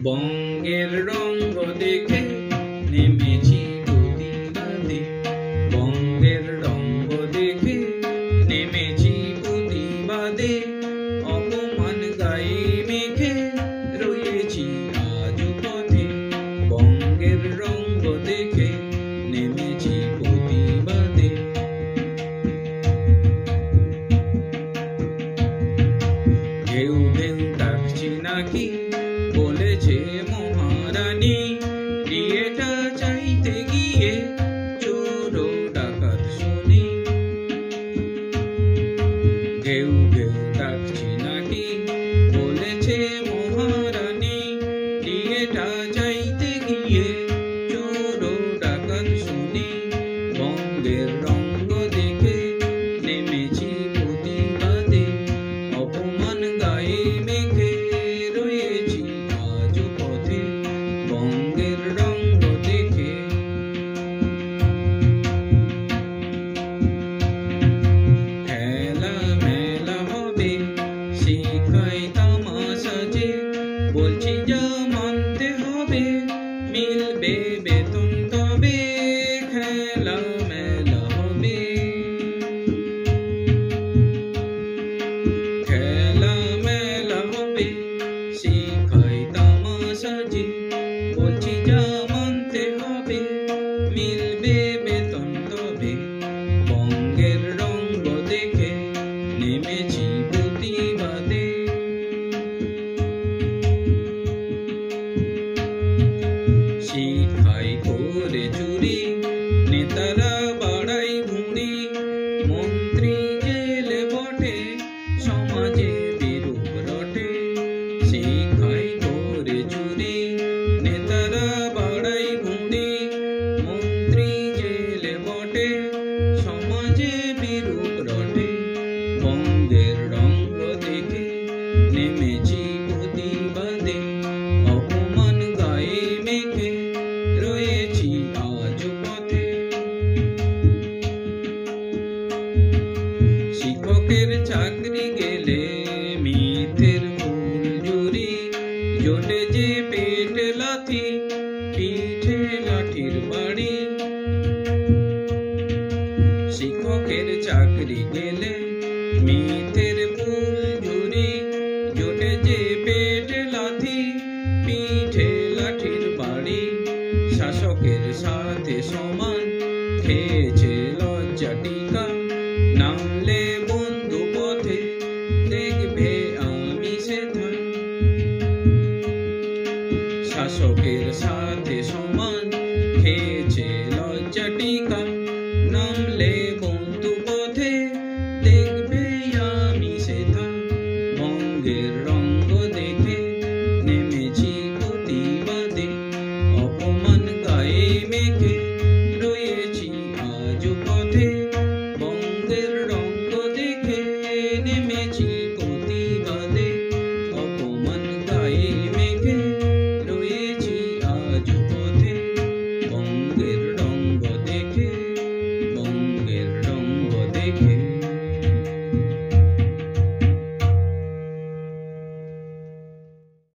বঙ্গের রঙ্গ দেখে নেমেছি প্রতিবাদে, বঙ্গের রঙ্গ দেখে নেমেছি প্রতিবাদে। অপমান গায়ে মেখে রয়েছি আজ পথে, বঙ্গের রঙ্গ দেখে নেমেছি প্রতিবাদে। ঢেউ ঢেউ ডাকছি নাকি বলেছে মহারানী, বিয়েটা চাইতে গিয়ে চোর ডাকাত শুনি। ঢেউ ঢেউ ডাকছি নাকি বলেছে মহারানী, বিয়েটা চাইতে গিয়ে চোর ডাকাত শুনি। বঙ্গের রঙ্গ দেখে নেমেছি প্রতিবাদে, অপমান গায়ে মেখে রয়েছি আজ পথে, বঙ্গের রঙ্গ দেখে। খেলা মেলা হবে শিখাই তামাশা যে, বলছি যা মানতে হবে মিলবে বেতন তবে। খেলা মেলা হবে, খেলা মেলা হবে শিখাই তামাশা যে, বলছি যা মানতে হবে মিলবে বেতন তবে। বঙ্গের রঙ্গ দেখে নেমেছি প্রতিবাদে। শিখাই করে চুরি নেতারা বাড়াই ভুঁড়ি, মন্ত্রী জেলে বটে সমাজে বিরূপ রটে। শিখাই করে চুরি নেতারা বাড়াই ভুঁড়ি, মন্ত্রী জেলে বটে সমাজে বিরূপ রটে। বঙ্গের রঙ্গ দেখে নেমেছি প্রতিবাদে, অপমান গায়ে মেখে রয়েছি আজ পথে। শিক্ষকের চাকরি গেলে মিথ্যের ফুল জুড়ি, জোটে যে পেট লাথি পিঠে লাঠির বাড়ি। শিক্ষকের চাকরি গেলে মিথ্যের ফুল জুড়ি, জোটে যে পেট লাথি পিঠে লাঠির বাড়ি। শাসকের সাথে সমান খেয়েছে লজ্জা টিকা, নামলে বন্ধু পথে দেখবে আমি সেথা। শাসকের সাথে সমান খেয়েছে লজ্জা টিকা, নামলে